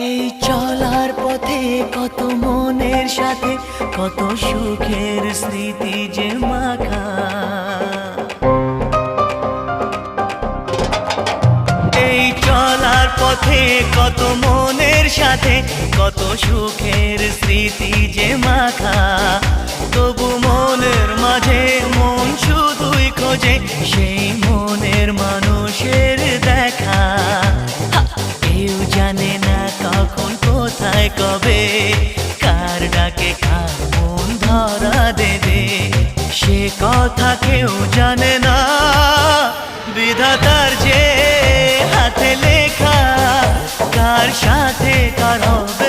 এই চলার পথে কত মনের সাথে কত সুখের স্মৃতি যে মাখা। এই চলার পথে কত মনের সাথে কত সুখের স্মৃতি যে মাখা। তবু মনের মাঝে মন শুধুই খোঁজে সেই মনের মানুষের দেখা। কেউ জানে না কখন কোথায় কবে কার ডাকে কার মন ধরা দেবে, সে কথা কেউ জানে না। বিধাতার যে হাতে লেখা কার সাথে কার হবে